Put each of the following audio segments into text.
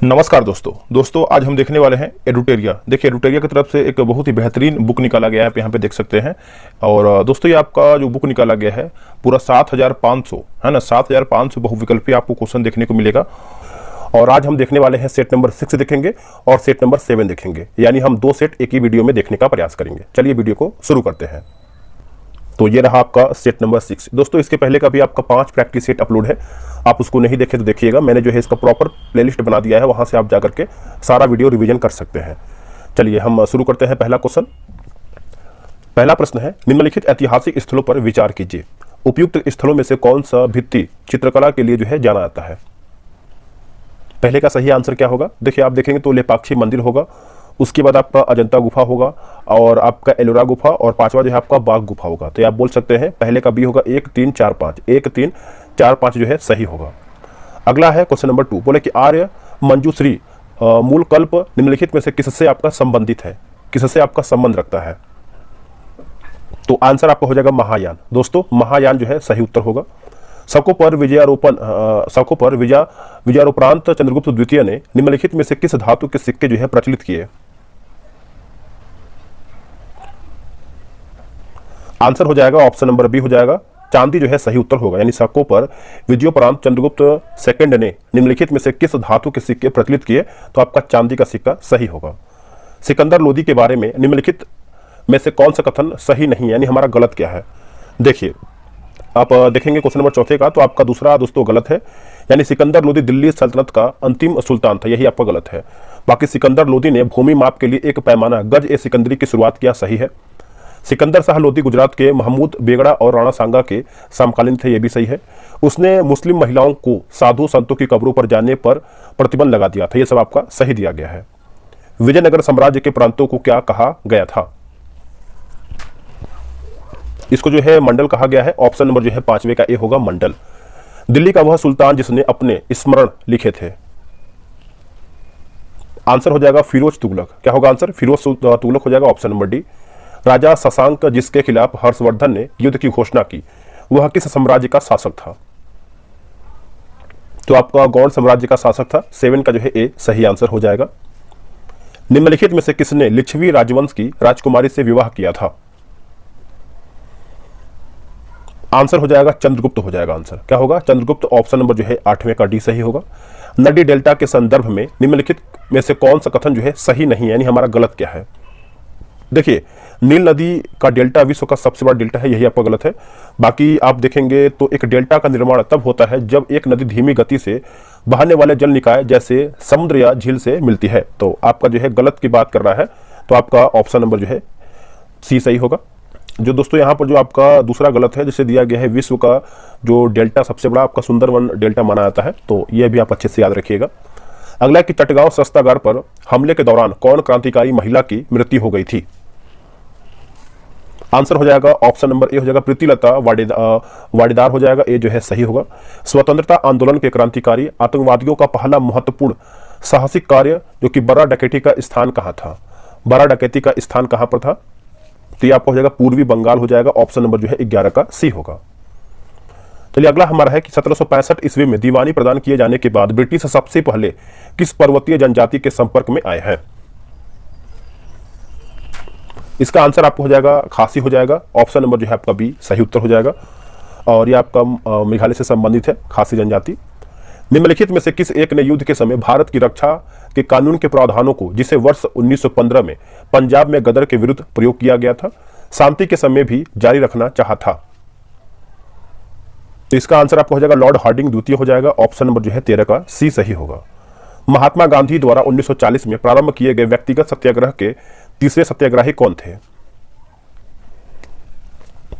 नमस्कार दोस्तों आज हम देखने वाले हैं एडुटेरिया। देखिए एडुटेरिया की तरफ से एक बहुत ही बेहतरीन बुक निकाला गया है, आप यहाँ पे देख सकते हैं। और दोस्तों ये आपका जो बुक निकाला गया है पूरा 7500 है ना, 7500 बहुविकल्पी आपको क्वेश्चन देखने को मिलेगा। और आज हम देखने वाले हैं सेट नंबर 6 देखेंगे और सेट नंबर 7 देखेंगे, यानी हम 2 सेट एक ही वीडियो में देखने का प्रयास करेंगे। चलिए वीडियो को शुरू करते हैं। तो ये रहा आपका सेट नंबर 6। दोस्तों इसके पहले का भी आपका 5 प्रैक्टिस सेट अपलोड है, आप उसको नहीं देखे तो देखिएगा। मैंने जो है इसका प्रॉपर प्लेलिस्ट बना दिया है, वहां से आप जाकर के सारा वीडियो रिवीजन कर सकते हैं। चलिए हम शुरू करते हैं। पहला क्वेश्चन, पहला प्रश्न है, निम्नलिखित ऐतिहासिक स्थलों पर विचार कीजिए। उपयुक्त स्थलों में से कौन सा भित्ति चित्रकला के लिए जो है जाना जाता है? पहले का सही आंसर क्या होगा? देखिए आप देखेंगे तो लेपाक्षी मंदिर होगा, उसके बाद आपका अजंता गुफा होगा और आपका एलोरा गुफा, और पांचवा जो है आपका बाघ गुफा होगा। तो आप बोल सकते हैं पहले का बी होगा 1 3 4 5, 1 3 4 5 जो है सही होगा। अगला है क्वेश्चन नंबर 2, बोले कि आर्य मंजूश्री मूल कल्प निम्नलिखित में से किससे आपका संबंधित है, किससे आपका संबंध रखता है? तो आंसर आपका हो जाएगा महायान। दोस्तों महायान जो है सही उत्तर होगा। शकों पर विजयारोपरांत चंद्रगुप्त द्वितीय ने निम्नलिखित में से किस धातु के सिक्के जो है प्रचलित किए? आंसर हो जाएगा ऑप्शन नंबर बी हो जाएगा, चांदी जो है सही उत्तर होगा। यानी शकों पर विजयोपरांत चंद्रगुप्त सेकंड ने निम्नलिखित में से किस धातु के सिक्के प्रचलित किए? तो आपका चांदी का सिक्का सही होगा। सिकंदर लोदी के बारे में निम्नलिखित में से कौन सा कथन सही नहीं, यानी हमारा गलत क्या है? देखिए आप देखेंगे क्वेश्चन नंबर 4 का, तो आपका दूसरा दोस्तों गलत है, यानी सिकंदर लोदी दिल्ली सल्तनत का अंतिम सुल्तान था, यही आपका गलत है। बाकी सिकंदर लोदी ने भूमि माप के लिए एक पैमाना गज ए सिकंदरी की शुरुआत किया, सही है। सिकंदर शाह लोदी गुजरात के महमूद बेगड़ा और राणा सांगा के समकालीन थे, यह भी सही है। उसने मुस्लिम महिलाओं को साधु संतों की कब्रों पर जाने पर प्रतिबंध लगा दिया था, यह सब आपका सही दिया गया है। विजयनगर साम्राज्य के प्रांतों को क्या कहा गया था? इसको जो है मंडल कहा गया है। ऑप्शन नंबर जो है 5वें का ए होगा मंडल। दिल्ली का वह सुल्तान जिसने अपने स्मरण लिखे थे? आंसर हो जाएगा फिरोज तुगलक। क्या होगा आंसर? फिरोज तुगलक हो जाएगा, ऑप्शन नंबर डी। राजा शशांक जिसके खिलाफ हर्षवर्धन ने युद्ध की घोषणा की, वह किस साम्राज्य का शासक था? तो आपका गौड़ साम्राज्य का शासक था। 7 का जो है ए सही आंसर हो जाएगा। निम्नलिखित में से किसने लिच्छवी राजवंश की राजकुमारी से विवाह किया था? आंसर हो जाएगा चंद्रगुप्त हो जाएगा। आंसर क्या होगा? चंद्रगुप्त। ऑप्शन नंबर जो है 8वें का डी सही होगा। नदी डेल्टा के संदर्भ में निम्नलिखित में से कौन सा कथन जो है सही नहीं, यानी हमारा गलत क्या है? देखिए नील नदी का डेल्टा विश्व का सबसे बड़ा डेल्टा है, यही आपका गलत है। बाकी आप देखेंगे तो एक डेल्टा का निर्माण तब होता है जब एक नदी धीमी गति से बहने वाले जल निकाय जैसे समुद्र या झील से मिलती है। तो आपका जो है गलत की बात कर रहा है, तो आपका ऑप्शन नंबर जो है सी सही होगा। जो दोस्तों यहाँ पर जो आपका दूसरा गलत है, जिसे दिया गया है विश्व का जो डेल्टा सबसे बड़ा आपका सुंदरवन डेल्टा माना जाता है, तो यह भी आप अच्छे से याद रखिएगा। अगला कि चटगांव शस्त्रागार पर हमले के दौरान कौन क्रांतिकारी महिला की मृत्यु हो गई थी? आंसर हो जाएगा ऑप्शन नंबर ए हो जाएगा प्रीतिलता वाडेदार हो जाएगा, ए जो है सही होगा। स्वतंत्रता आंदोलन के क्रांतिकारी आतंकवादियों का पहला महत्वपूर्ण साहसिक कार्य जो कि बड़ा डकैती का स्थान कहां था? बड़ा डकैती का स्थान कहां पर था? तो ये आपका हो जाएगा पूर्वी बंगाल हो जाएगा। ऑप्शन नंबर जो है 11 का सी होगा। चलिए अगला हमारा है कि 1765 ईस्वी में दीवानी प्रदान किए जाने के बाद ब्रिटिश सबसे पहले किस पर्वतीय जनजाति के संपर्क में आए हैं? इसका आंसर आपको हो जाएगा खासी हो जाएगा। ऑप्शन नंबर जो है आपका बी सही उत्तर हो जाएगा, और ये आपका मेघालय से संबंधित है, खासी जनजाति। निम्नलिखित में से किस एक ने युद्ध के समय भारत की रक्षा के कानून के प्रावधानों को, जिसे वर्ष 1915 में पंजाब में गदर के विरुद्ध प्रयोग किया गया था, शांति के समय भी जारी रखना चाहा था? तो इसका आंसर आपको हो जाएगा लॉर्ड हार्डिंग द्वितीय हो जाएगा। ऑप्शन नंबर जो है 13 का सी सही होगा। महात्मा गांधी द्वारा 1940 में प्रारंभ किए गए व्यक्तिगत सत्याग्रह के तीसरे सत्याग्रही कौन थे?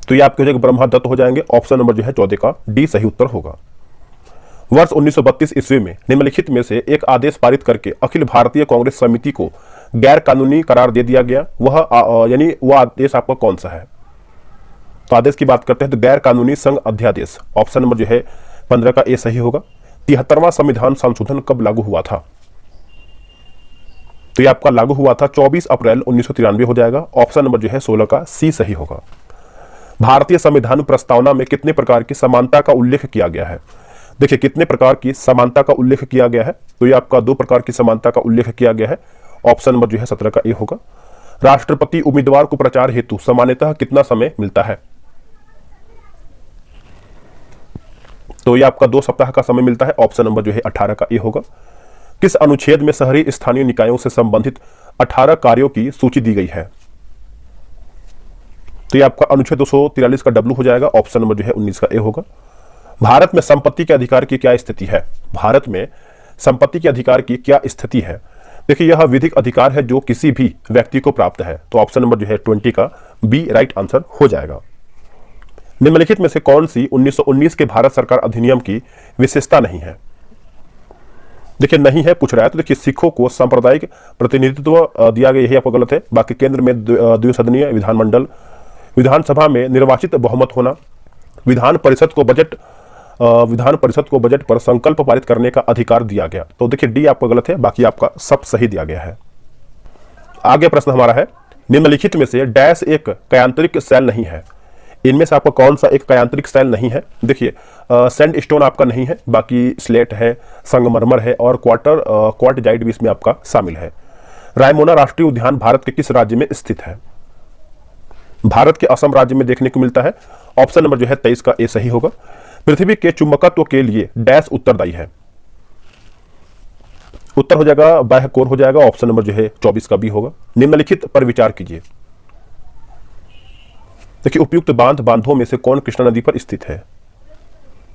तो ये आपके हो जाएगा ब्रह्मदत्त हो जाएंगे। ऑप्शन नंबर जो है 14 का डी सही उत्तर होगा। वर्ष 1932 ईस्वी में निम्नलिखित में से एक आदेश पारित करके अखिल भारतीय कांग्रेस समिति को गैर कानूनी करार दे दिया गया, वह यानी वह आदेश आपका कौन सा है? तो आदेश की बात करते हैं तो गैर कानूनी संघ अध्यादेश। ऑप्शन नंबर जो है 15 का ए सही होगा। 73वां संविधान संशोधन कब लागू हुआ था? तो ये आपका लागू हुआ था 24 अप्रैल 1993 हो जाएगा। ऑप्शन नंबर जो है 16 का सी सही होगा। भारतीय संविधान प्रस्तावना में कितने प्रकार की समानता का उल्लेख किया गया है? देखिए कितने प्रकार की समानता का उल्लेख किया गया है, तो ये आपका 2 प्रकार की समानता का उल्लेख किया गया है। ऑप्शन नंबर जो है 17 का ए होगा। राष्ट्रपति उम्मीदवार को प्रचार हेतु सामान्यतः कितना समय मिलता है, तो ये आपका 2 सप्ताह का समय मिलता है। ऑप्शन नंबर जो है 18 का ए होगा। किस अनुच्छेद में शहरी स्थानीय निकायों से संबंधित 18 कार्यों की सूची दी गई है, तो ये आपका अनुच्छेद 243 का डब्ल्यू हो जाएगा। ऑप्शन नंबर जो है 19 का ए होगा। भारत में संपत्ति के अधिकार की क्या स्थिति है, भारत में संपत्ति के अधिकार की क्या स्थिति है। देखिए यह विधिक अधिकार है जो किसी भी व्यक्ति को प्राप्त है, तो ऑप्शन नंबर जो है 20 का बी राइट आंसर हो जाएगा। निम्नलिखित में से कौन सी 1919 के भारत सरकार अधिनियम की विशेषता नहीं है, देखिए नहीं है पूछ रहा है, तो देखिए सिखों को सांप्रदायिक प्रतिनिधित्व दिया गया, यही आपको गलत है। बाकी केंद्र में द्विसदनीय विधानमंडल, विधानसभा में निर्वाचित बहुमत होना, विधान परिषद को बजट पर संकल्प पारित करने का अधिकार दिया गया, तो देखिए डी आपका गलत है, बाकी आपका सब सही दिया गया है। आगे प्रश्न हमारा है, निम्नलिखित में से डैश एक कयांतरिक सेल नहीं है, इनमें से आपका कौन सा एक कयांतरिक सेल नहीं है। देखिए सैंडस्टोन आपका नहीं है, बाकी स्लेट है, संगमरमर है और क्वार्टजाइट भी इसमें आपका शामिल है। रायमोना राष्ट्रीय उद्यान भारत के किस राज्य में स्थित है, भारत के असम राज्य में देखने को मिलता है। ऑप्शन नंबर जो है 23 का ए सही होगा। पृथ्वी के चुंबकत्व के लिए डैश उत्तरदायी है, उत्तर हो जाएगा बाह्य कोर हो जाएगा। ऑप्शन नंबर जो है 24 का बी होगा। निम्नलिखित पर विचार कीजिए, देखिए उपयुक्त बांधों में से कौन कृष्णा नदी पर स्थित है,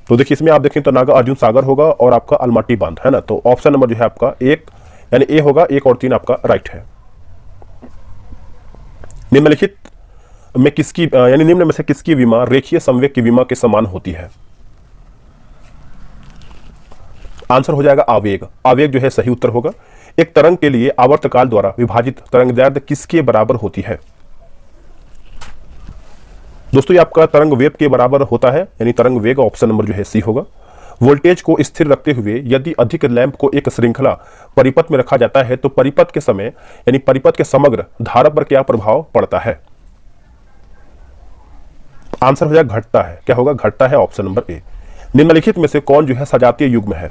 तो देखिए इसमें आप देखें तो नागा अर्जुन सागर होगा और आपका अलमाटी बांध है ना, तो ऑप्शन नंबर जो है आपका 1 यानी ए होगा, 1 और 3 आपका राइट है। निम्नलिखित में किसकी यानी निम्न में से किसकी विमा रेखीय संवेग की विमा के समान होती है, आंसर हो जाएगा आवेग। आवेग जो है सही उत्तर होगा। एक तरंग के लिए आवर्तकाल द्वारा विभाजित तरंगदैर्ध्य किसके बराबर होती है, दोस्तों ये आपका तरंग वेग के बराबर होता है, यानी तरंग वेग। ऑप्शन नंबर जो है सी होगा। वोल्टेज को स्थिर रखते हुए यदि अधिक लैंप को एक श्रृंखला परिपथ में रखा जाता है तो परिपथ के समय यानी परिपथ के समग्र धारा पर क्या प्रभाव पड़ता है, आंसर हो जाएगा घटता है। क्या होगा, घटता है। Option number A. निम्नलिखित में से कौन जो है सजातीय युग्म है,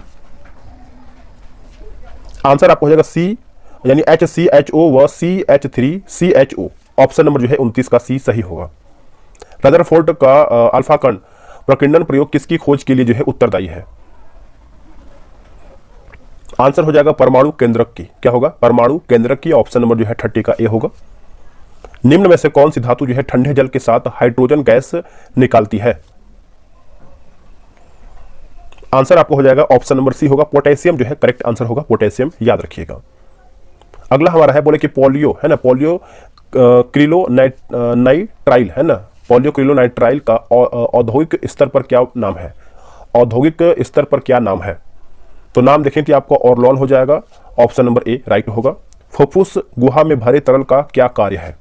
आंसर आपको हो जाएगा सी यानी HCHO व CH3CHO। ऑप्शन नंबर जो है 29 का सी सही होगा। रदरफोर्ड का अल्फा कण प्रकीर्णन प्रयोग किसकी खोज के लिए जो है उत्तरदायी है, आंसर हो जाएगा परमाणु केंद्रक की। क्या होगा, परमाणु केंद्रक की। ऑप्शन नंबर जो है 30 का ए होगा। निम्न में से कौन सी धातु जो है ठंडे जल के साथ हाइड्रोजन गैस निकालती है, आंसर आपको हो जाएगा ऑप्शन नंबर सी होगा, पोटेशियम जो है करेक्ट आंसर होगा, पोटेशियम याद रखिएगा। अगला हमारा है बोले कि पोलियो है ना, पोलियो क्रिलोनाइट्राइल है ना, पोलियो क्रिलोनाइट्राइल का औद्योगिक स्तर पर क्या नाम है, औद्योगिक स्तर पर क्या नाम है, तो नाम देखें कि आपको ऑरलॉन हो जाएगा। ऑप्शन नंबर ए राइट होगा। फुफ्फुस गुहा में भरे तरल का क्या कार्य है,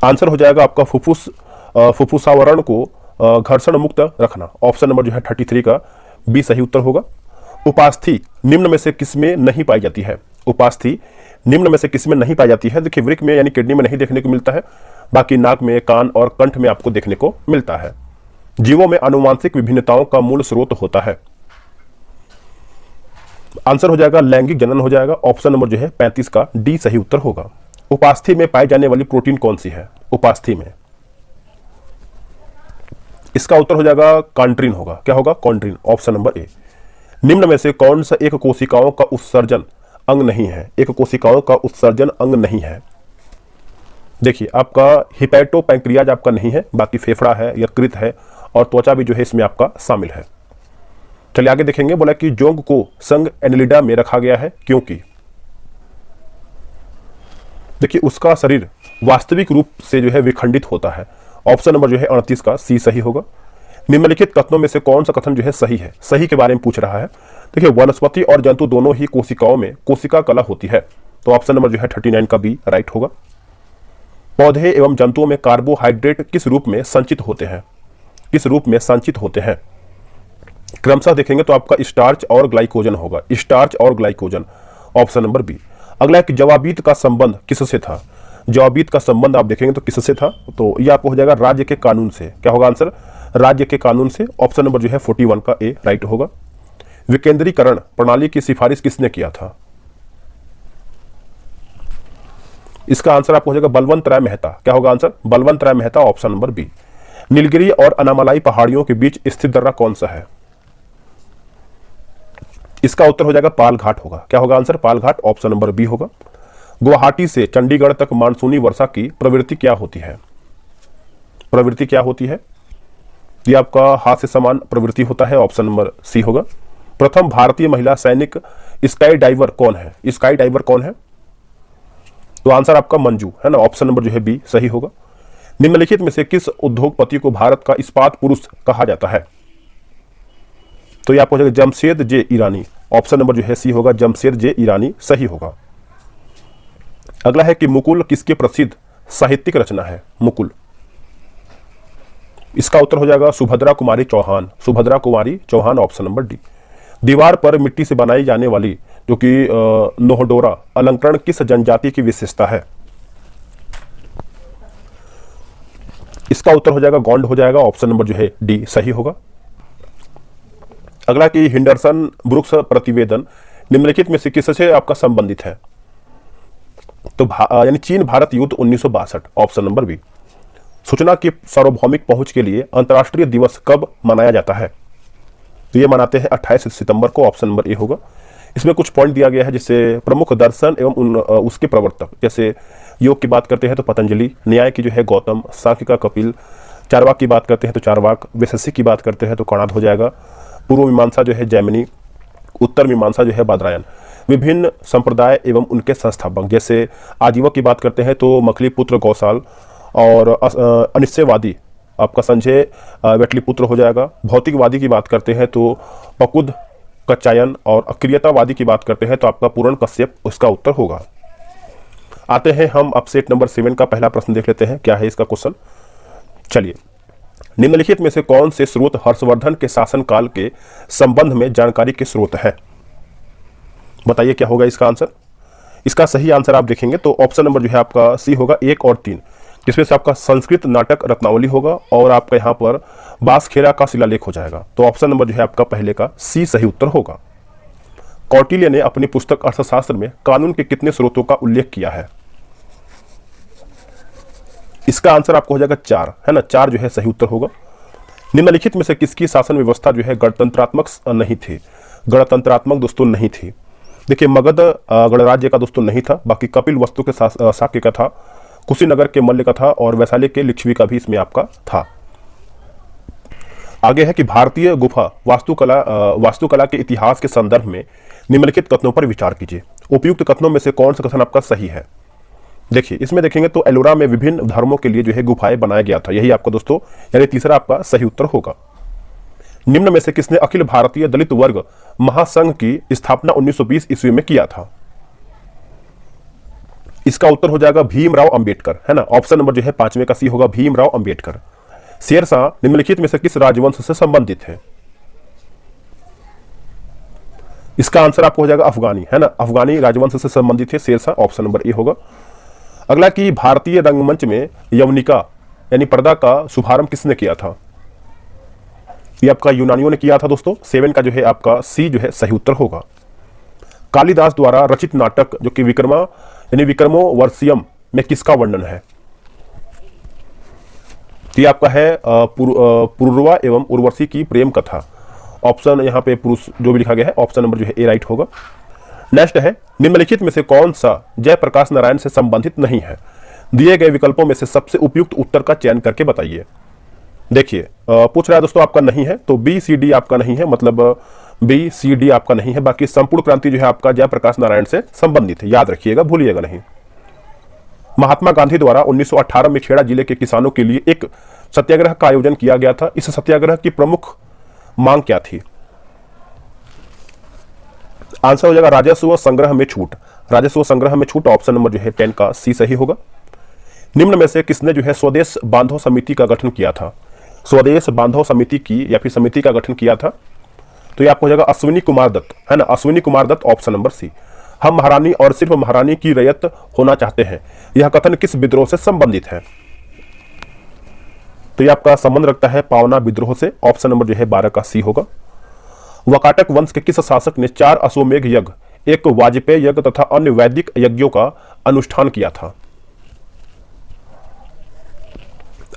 आंसर हो जाएगा आपका फुफ्फुसावरण को घर्षण मुक्त रखना। ऑप्शन नंबर जो है 33 का बी सही उत्तर होगा। उपास्थि निम्न में से किसमें नहीं पाई जाती है, उपास्थि निम्न में से किसमें नहीं पाई जाती है, देखिए वृक्क में यानी किडनी में नहीं देखने को मिलता है, बाकी नाक में, कान और कंठ में आपको देखने को मिलता है। जीवों में आनुवांशिक विभिन्नताओं का मूल स्रोत होता है, आंसर हो जाएगा लैंगिक जनन हो जाएगा। ऑप्शन नंबर जो है 35 का डी सही उत्तर होगा। उपास्थि में पाई जाने वाली प्रोटीन कौन सी है, उपास्थि में, इसका उत्तर हो जाएगा कॉन्ट्रिन होगा। क्या होगा, कॉन्ट्रिन। Option number A. निम्न में से कौन सा एक कोशिकाओं का उत्सर्जन अंग नहीं है, एक कोशिकाओं का उत्सर्जन अंग नहीं है, देखिए आपका हिपैटो पैंक्रियाज आपका नहीं है, बाकी फेफड़ा है, यकृत है और त्वचा भी जो है इसमें आपका शामिल है। चलिए आगे देखेंगे, बोला कि जोंक को संग एनिलिडा में रखा गया है क्योंकि, देखिए उसका शरीर वास्तविक रूप से जो है विखंडित होता है। ऑप्शन नंबर जो है 38 का सी सही होगा। निम्नलिखित कथनों में से कौन सा कथन जो है सही है, सही के बारे में पूछ रहा है। देखिए वनस्पति और जंतु दोनों ही कोशिकाओं में कोशिका कला होती है, तो ऑप्शन नंबर जो है 39 का बी राइट होगा। पौधे एवं जंतुओं में कार्बोहाइड्रेट किस रूप में संचित होते हैं, किस रूप में संचित होते हैं, क्रमशः देखेंगे तो आपका स्टार्च और ग्लाइकोजन होगा, स्टार्च और ग्लाइकोजन। Option number B. अगला है कि जवाबीत का संबंध किससे था, जवाबीत का संबंध आप देखेंगे तो किससे था, तो यह आपको हो जाएगा राज्य के कानून से। क्या होगा आंसर, राज्य के कानून से। ऑप्शन नंबर जो है 41 का ए राइट होगा। विकेंद्रीकरण प्रणाली की सिफारिश किसने किया था? इसका आंसर आपको हो जाएगा बलवंत राय मेहता। क्या होगा answer? Balwant Rai Mehta, option number B. Nilgiri और अनामलाई पहाड़ियों के बीच स्थित दर्रा कौन सा है? इसका उत्तर हो जाएगा पालघाट होगा। क्या होगा answer? Palghat, option number B होगा। गुवाहाटी से चंडीगढ़ तक मानसूनी वर्षा की प्रवृत्ति क्या होती है? प्रवृत्ति क्या होती है? यह आपका हाथ से समान प्रवृत्ति होता है, ऑप्शन नंबर सी होगा। प्रथम भारतीय महिला सैनिक स्काई डाइवर कौन है? स्काई डाइवर कौन है? तो आंसर आपका मंजू है ना, ऑप्शन नंबर जो है बी सही होगा। निम्नलिखित में से किस उद्योगपति को भारत का इस्पात पुरुष कहा जाता है? तो ये आपको हो जाएगा जमशेद जे ईरानी, ऑप्शन नंबर जो है सी होगा, जमशेद जे ईरानी सही होगा। अगला है कि मुकुल किसकी प्रसिद्ध साहित्यिक रचना है? मुकुल, इसका उत्तर हो जाएगा Subhadra Kumari Chauhan, Subhadra Kumari Chauhan, option number D. दीवार पर मिट्टी से बनाई जाने वाली जो कि नोहडोरा अलंकरण किस जनजाति की विशेषता है? इसका उत्तर हो जाएगा गोंड हो जाएगा, ऑप्शन नंबर जो है डी सही होगा। अगला कि हिंडरसन ब्रुक्स प्रतिवेदन निम्नलिखित में से किससे आपका संबंधित है? तो यानी चीन भारत युद्ध 1962, ऑप्शन नंबर बी। सूचना की सार्वभौमिक पहुंच के लिए अंतर्राष्ट्रीय दिवस कब मनाया जाता है? तो ये मनाते हैं 28 सितंबर को, ऑप्शन नंबर ए होगा। इसमें कुछ पॉइंट दिया गया है जिससे प्रमुख दर्शन एवं उसके प्रवर्तक, जैसे योग की बात करते हैं तो पतंजलि, न्याय की जो है गौतम, सांख्य का कपिल, चारवाक की बात करते हैं तो चारवाक, वैशेषिक की बात करते हैं तो कणाद हो जाएगा, पूर्व मीमांसा जो है जैमिनी, उत्तर मीमांसा जो है बादरायन। विभिन्न संप्रदाय एवं उनके संस्थापक, जैसे आजीवक की बात करते हैं तो मखलीपुत्र गौसाल, और अनिश्चयवादी आपका संजय वेटलीपुत्र हो जाएगा। भौतिकवादी की बात करते हैं तो पकुद कच्चायन, और अक्रियतावादी की बात करते हैं तो आपका पूर्ण कश्यप उसका उत्तर होगा। आते हैं हम अब सेट नंबर 7 का पहला प्रश्न देख लेते हैं, क्या है इसका क्वेश्चन। चलिए, निम्नलिखित में से कौन से स्रोत हर्षवर्धन के शासनकाल के संबंध में जानकारी के स्रोत है? बताइए क्या होगा इसका आंसर। इसका सही आंसर आप देखेंगे तो ऑप्शन नंबर जो है आपका सी होगा, 1 और 3, जिसमें से आपका संस्कृत नाटक रत्नावली होगा और आपका यहाँ पर बासखेरा का शिलालेख हो जाएगा। तो ऑप्शन नंबर जो है आपका पहले का सी सही उत्तर होगा। कौटिल्य ने अपनी पुस्तक अर्थशास्त्र में कानून के कितने स्रोतों का उल्लेख किया है? इसका आंसर आपको हो जाएगा 4, है ना, 4 जो है सही उत्तर होगा। निम्नलिखित में से किसकी शासन व्यवस्था जो है गणतंत्रात्मक नहीं थी? गणतंत्रात्मक दोस्तों नहीं थी। देखिए, मगध गणराज्य का दोस्तों नहीं था, बाकी कपिल वस्तु के शाक्य का था, कुशीनगर के मल्ल का था, और वैशाली के लिच्छवी का भी इसमें आपका था। आगे है कि भारतीय गुफा वास्तुकला के इतिहास के संदर्भ में निम्नलिखित कथनों पर विचार कीजिए। उपयुक्त कथनों में से कौन सा कथन आपका सही है? देखिए, इसमें देखेंगे तो एलोरा में विभिन्न धर्मों के लिए जो है गुफाएं बनाया गया था, यही आपका दोस्तों यानी तीसरा आपका सही उत्तर होगा। निम्न में से किसने अखिल भारतीय दलित वर्ग महासंघ की स्थापना 1920 ईस्वी में किया था? इसका उत्तर हो जाएगा भीमराव अंबेडकर, है ना, ऑप्शन नंबर जो है 5वें का सी होगा, भीमराव अंबेडकर। शेरशाह निम्नलिखित में से किस राजवंश से संबंधित है? इसका आंसर आपको हो जाएगा अफगानी, है ना, अफगानी राजवंश से संबंधित है शेरशाह, ऑप्शन नंबर ए होगा। अगला कि भारतीय रंगमंच में यवनिका यानी पर्दा का शुभारंभ किसने किया था? ये आपका यूनानियों ने किया था दोस्तों। 7 का जो है आपका सी जो है सही उत्तर होगा। कालिदास द्वारा रचित नाटक जो कि विक्रमा यानी विक्रमो वर्षियम में किसका वर्णन है? ये आपका है पुरुरवा एवं उर्वशी की प्रेम कथा। ऑप्शन यहाँ पे पुरुष जो भी लिखा गया है, ऑप्शन नंबर जो है ए राइट होगा। नेक्स्ट है, निम्नलिखित में से कौन सा जयप्रकाश नारायण से संबंधित नहीं है? दिए गए विकल्पों में से सबसे उपयुक्त उत्तर का चयन करके बताइए। देखिए, पूछ रहा है दोस्तों आपका नहीं है, तो बी सी डी आपका नहीं है, मतलब बी सी डी आपका नहीं है। बाकी संपूर्ण क्रांति जो है आपका जयप्रकाश नारायण से संबंधित है, याद रखिएगा, भूलिएगा नहीं। महात्मा गांधी द्वारा 1918 में खेड़ा जिले के किसानों के लिए एक सत्याग्रह का आयोजन किया गया था। इस सत्याग्रह की प्रमुख मांग क्या थी? आंसर हो जाएगा राजस्व संग्रह में छूट, राजस्व संग्रह में छूट, ऑप्शन नंबर जो है 10 का सी सही होगा। निम्न में से किसने जो है स्वदेश बांधव समिति का गठन किया था? स्वदेश बांधव समिति की या फिर समिति का गठन किया था, तो ये आपको हो जाएगा अश्विनी कुमार दत्त, है ना, Ashwini Kumar Dutt, option number C. हम महारानी और सिर्फ महारानी की रैयत होना चाहते हैं, यह कथन किस विद्रोह से संबंधित है? तो ये आपका संबंध रखता है पावना विद्रोह से। ऑप्शन नंबर जो है 12 का सी होगा। वाकाटक वंश के किस शासक ने 4 अश्वमेध यज्ञ, एक वाजपेय यज्ञ तथा अन्य वैदिक यज्ञों का अनुष्ठान किया था?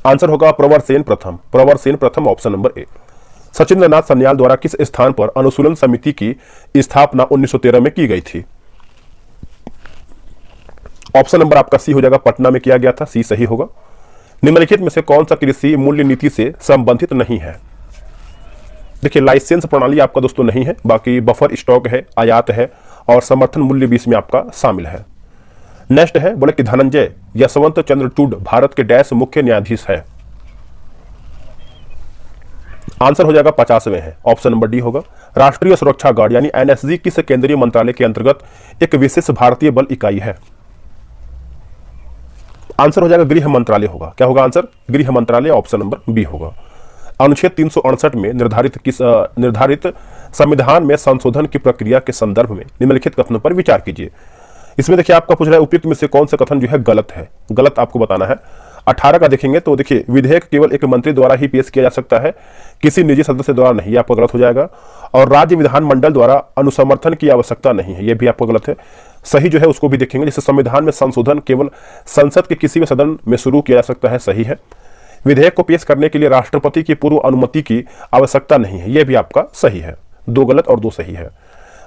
आंसर होगा प्रवरसेन प्रथम। प्रवरसेन प्रथम option number A. Sachindranath Sanyal द्वारा किस स्थान पर अनुशीलन समिति की स्थापना 1913 में की गई थी? ऑप्शन नंबर आपका सी हो जाएगा, पटना में किया गया था। सी सही होगा। निम्नलिखित में से कौन सा कृषि मूल्य नीति से संबंधित नहीं है? देखिए, लाइसेंस प्रणाली आपका दोस्तों नहीं है, बाकी बफर स्टॉक है, आयात है और समर्थन मूल्य भी इसमें आपका शामिल है। नेक्स्ट है, बोले कि धनंजय यशवंत चंद्रचूड भारत के डैश मुख्य न्यायाधीश है? आंसर हो जाएगा 50वें है। ऑप्शन नंबर डी होगा। राष्ट्रीय सुरक्षा गार्ड यानी एनएसजी किस केंद्रीय मंत्रालय के अंतर्गत एक विशेष भारतीय बल इकाई है? आंसर हो जाएगा गृह मंत्रालय होगा। क्या होगा आंसर? गृह मंत्रालय। ऑप्शन नंबर बी होगा। अनुच्छेद 368 में निर्धारित संविधान में संशोधन की प्रक्रिया के संदर्भ में निम्नलिखित कथनों पर विचार कीजिए। इसमें देखिए आपका पूछ रहा है उपयुक्त में से कौन सा कथन जो है गलत है? गलत आपको बताना है। 18 का देखेंगे तो देखिए, विधेयक केवल एक मंत्री द्वारा ही पेश किया जा सकता है, किसी निजी सदस्य द्वारा नहीं। ये आपका गलत हो जाएगा। और राज्य विधानमंडल द्वारा अनुसमर्थन की आवश्यकता नहीं है, यह भी आपका गलत है। सही जो है उसको भी देखेंगे, जैसे संविधान में संशोधन केवल संसद के किसी भी सदन में शुरू किया जा सकता है, सही है। विधेयक को पेश करने के लिए राष्ट्रपति की पूर्व अनुमति की आवश्यकता नहीं है, यह भी आपका सही है। 2 गलत और 2 सही है।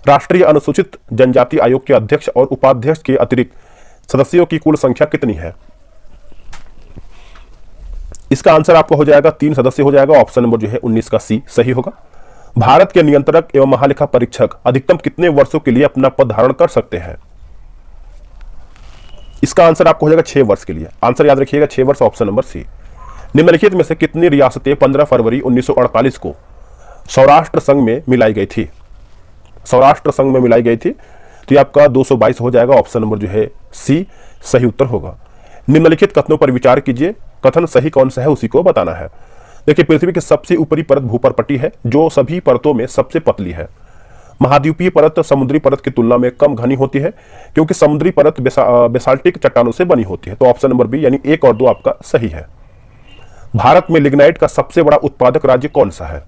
राष्ट्रीय अनुसूचित जनजाति आयोग के अध्यक्ष और उपाध्यक्ष के अतिरिक्त सदस्यों की कुल संख्या कितनी है? इसका आंसर आपका हो जाएगा 3 सदस्य हो जाएगा। ऑप्शन नंबर जो है 19 का सी सही होगा। भारत के नियंत्रक एवं महालेखा परीक्षक अधिकतम कितने वर्षों के लिए अपना पद धारण कर सकते हैं? इसका आंसर आपको हो जाएगा 6 वर्ष के लिए। आंसर याद रखिएगा 6 वर्ष। Option number C. निम्नलिखित में से कितनी रियासतें 15 फरवरी 1948 को सौराष्ट्र संघ में मिलाई गई थी? सौराष्ट्र संघ में मिलाई गई थी, तो ये आपका 222 हो जाएगा। ऑप्शन नंबर जो है सी सही उत्तर होगा। निम्नलिखित कथनों पर विचार कीजिए, कथन सही कौन सा है उसी को बताना है। देखिए, पृथ्वी की सबसे ऊपरी परत भूपर्पटी है, जो सभी परतों में सबसे पतली है। महाद्वीपीय परत समुद्री परत की तुलना में कम घनी होती है, क्योंकि समुद्री परत बेसाल्टिक चट्टानों से बनी होती है। तो ऑप्शन नंबर बी यानी 1 और 2 आपका सही है। भारत में लिग्नाइट का सबसे बड़ा उत्पादक राज्य कौन सा है?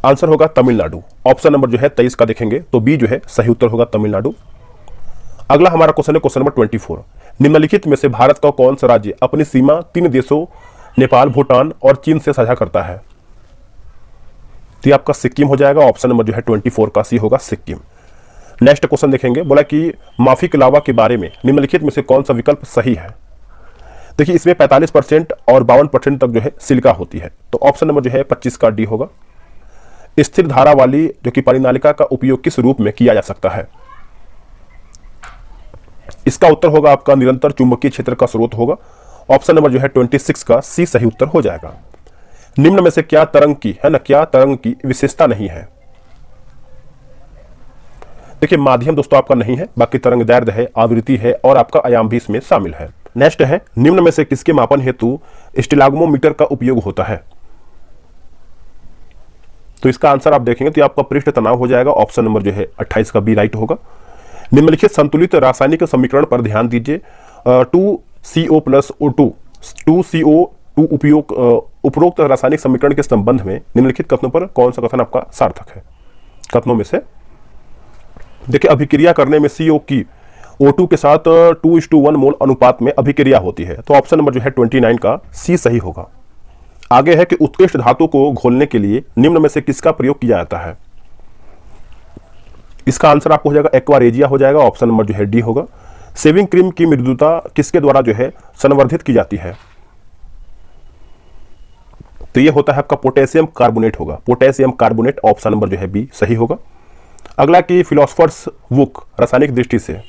आंसर होगा तमिलनाडु। ऑप्शन नंबर जो है 23 का देखेंगे तो बी जो है सही उत्तर होगा, तमिलनाडु। अगला हमारा क्वेश्चन है क्वेश्चन नंबर 24। निम्नलिखित में से भारत का कौन सा राज्य अपनी सीमा 3 देशों नेपाल, भूटान और चीन से साझा करता है? तो आपका सिक्किम हो जाएगा। ऑप्शन नंबर जो है 24 का सी होगा, सिक्किम। नेक्स्ट क्वेश्चन देखेंगे, बोला कि माफिक लावा के बारे में निम्नलिखित में से कौन सा विकल्प सही है? देखिए, इसमें 45% और 52% तक जो है सिलिका होती है, तो ऑप्शन नंबर जो है 25 का डी होगा। स्थिर धारा वाली जो कि परिनालिका का उपयोग किस रूप में किया जा सकता है? इसका उत्तर होगा आपका निरंतर चुंबकीय क्षेत्र का स्रोत होगा। ऑप्शन नंबर जो है 26 का सी सही उत्तर हो जाएगा। निम्न में से क्या तरंग की है ना, क्या तरंग की विशेषता नहीं है? देखिए, माध्यम दोस्तों आपका नहीं है, बाकी तरंग दैर्ध्य है, आवृत्ति है और आपका आयाम भी इसमें शामिल है। नेक्स्ट है, निम्न में से किसके मापन हेतु स्टिलाग्मोमीटर का उपयोग होता है? तो इसका आंसर आप देखेंगे तो आपका पृष्ठ तनाव हो जाएगा। ऑप्शन नंबर जो है 28 का बी राइट होगा। निम्नलिखित संतुलित रासायनिक समीकरण पर ध्यान दीजिए। 2CO + O2 2CO2 उपरोक्त रासायनिक समीकरण के संबंध में निम्नलिखित कथनों पर कौन सा कथन आपका सार्थक है? कथनों में से देखिए, अभिक्रिया करने में CO की O2 के साथ 2:1 मोल अनुपात में अभिक्रिया होती है, तो ऑप्शन नंबर जो है 29 का सी सही होगा। आगे है कि उत्कृष्ट धातु को घोलने के लिए निम्न में से किसका प्रयोग किया जाता है? इसका आंसर आपको हो जाएगा एक्वारेजिया हो जाएगा। ऑप्शन नंबर जो है डी होगा। शेविंग क्रीम की मृदुता किसके द्वारा जो है संवर्धित की जाती है? तो ये होता है आपका पोटेशियम कार्बोनेट होगा, पोटेशियम कार्बोनेट। ऑप्शन नंबर जो है बी सही होगा। अगला की फिलोसफर्स बुक रासायनिक दृष्टि से,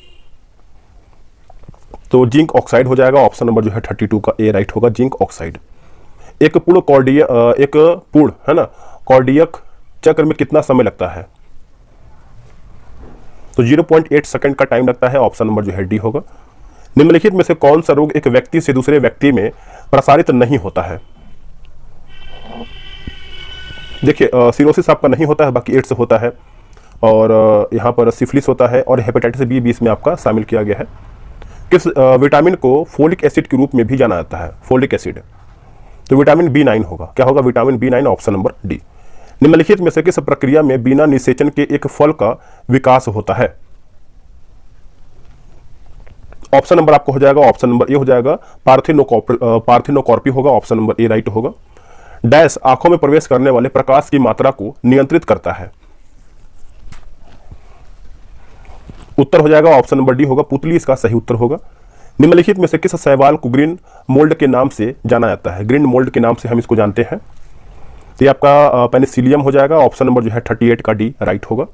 तो जिंक ऑक्साइड हो जाएगा। ऑप्शन नंबर जो है 32 का ए राइट होगा, जिंक ऑक्साइड। एक पूर्ण है ना कॉर्डियक चक्र में कितना समय लगता है? तो 0.8 सेकंड का टाइम लगता है। ऑप्शन नंबर जो है डी होगा। निम्नलिखित में से कौन सा रोग एक व्यक्ति से दूसरे व्यक्ति में प्रसारित नहीं होता है? देखिए, सिरोसिस आपका नहीं होता है, बाकी एड्स होता है और यहाँ पर सिफिलिस होता है और हेपेटाइटिस बी बीच में आपका शामिल किया गया है। किस विटामिन को फोलिक एसिड के रूप में भी जाना जाता है? फोलिक एसिड तो विटामिन B9 होगा। क्या होगा? Vitamin B9, option number D. निम्नलिखित में से किस प्रक्रिया में बिना निषेचन के एक फल का विकास होता है? ऑप्शन नंबर आपको हो जाएगा, ऑप्शन नंबर ए हो जाएगा, पार्थिनोकॉर्पी होगा, ऑप्शन नंबर ए राइट होगा। डैश आंखों में प्रवेश करने वाले प्रकाश की मात्रा को नियंत्रित करता है? उत्तर हो जाएगा ऑप्शन नंबर डी होगा, पुतली इसका सही उत्तर होगा। निम्नलिखित में से किस शैवाल को ग्रीन मोल्ड के नाम से जाना जाता है? ग्रीन मोल्ड के नाम से हम इसको जानते हैं। तो ये आपका पेनिसिलियम हो जाएगा, ऑप्शन नंबर जो है 38 का डी राइट होगा।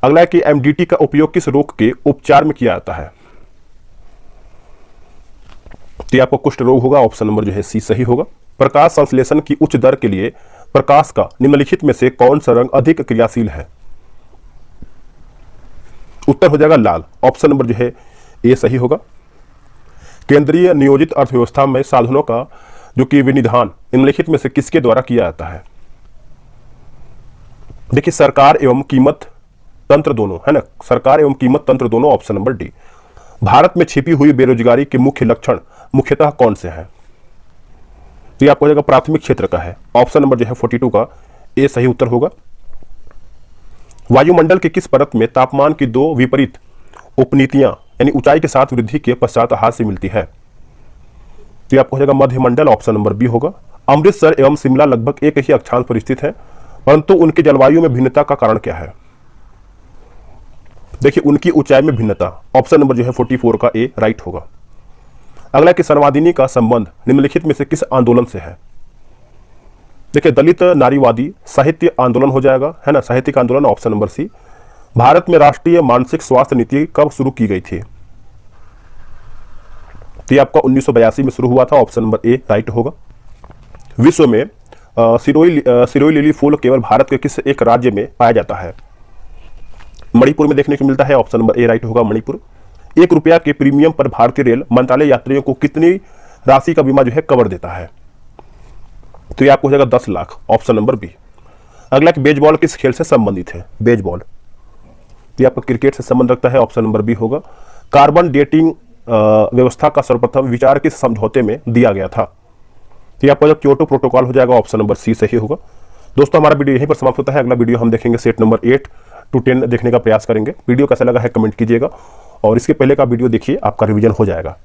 अगला है कि एमडीटी का उपयोग किस रोग के उपचार में किया जाता है? तो ये आपको कुष्ठ रोग होगा, ऑप्शन नंबर जो है सी सही होगा। प्रकाश संश्लेषण की उच्च दर के लिए प्रकाश का निम्नलिखित में से कौन सा रंग अधिक क्रियाशील है? उत्तर हो जाएगा लाल, ऑप्शन नंबर जो है ए सही होगा। केंद्रीय नियोजित अर्थव्यवस्था में साधनों का जो कि विनिधान निम्नलिखित में से किसके द्वारा किया जाता है? देखिए, सरकार एवं कीमत तंत्र दोनों, है ना, सरकार एवं कीमत तंत्र दोनों, ऑप्शन नंबर डी। भारत में छिपी हुई बेरोजगारी के मुख्य लक्षण मुख्यतः कौन से हैं? तो ये आपको हो जाएगा प्राथमिक क्षेत्र का है, ऑप्शन नंबर जो है 42 का ए सही उत्तर होगा। वायुमंडल के किस परत में तापमान की दो विपरीत उपनीतियां यानी ऊंचाई के साथ वृद्धि के पश्चात हाथ से मिलती है? तो ये आपको हो जाएगा मध्यमंडल, ऑप्शन नंबर बी होगा। अमृतसर एवं शिमला लगभग एक ही अक्षांश पर स्थित है, परंतु उनकी जलवायु में भिन्नता का कारण क्या है? देखिए, उनकी ऊंचाई में भिन्नता, ऑप्शन नंबर जो है 44 का ए राइट होगा। अगला कि सर्वाधिनी का संबंध निम्नलिखित में से किस आंदोलन से है? देखिए, दलित नारीवादी साहित्य आंदोलन हो जाएगा, है ना, साहित्यिक आंदोलन, ऑप्शन नंबर सी। भारत में राष्ट्रीय मानसिक स्वास्थ्य नीति कब शुरू की गई थी? तो ये आपका 1982 में शुरू हुआ था, ऑप्शन नंबर ए राइट होगा। विश्व में सिरोई लिली फूल केवल भारत के किस एक राज्य में पाया जाता है? मणिपुर में देखने को मिलता है, ऑप्शन नंबर ए राइट होगा, मणिपुर। 1 रुपया के प्रीमियम पर भारतीय रेल मंत्रालय यात्रियों को कितनी राशि का बीमा जो है कवर देता है? तो ये आपको हो जाएगा 10 लाख, ऑप्शन नंबर बी। अगला कि बेसबॉल किस खेल से संबंधित है? बेसबॉल ये आपका क्रिकेट से संबंध रखता है, ऑप्शन नंबर बी होगा। कार्बन डेटिंग व्यवस्था का सर्वप्रथम विचार किस समझौते में दिया गया था? तो ये आपका जो क्योटो प्रोटोकॉल हो जाएगा, ऑप्शन नंबर सी सही होगा। दोस्तों, हमारा वीडियो यहीं पर समाप्त होता है। अगला वीडियो हम देखेंगे सेट नंबर 8 to 10 देखने का प्रयास करेंगे। वीडियो कैसा लगा है कमेंट कीजिएगा, और इसके पहले का वीडियो देखिए, आपका रिवीजन हो जाएगा।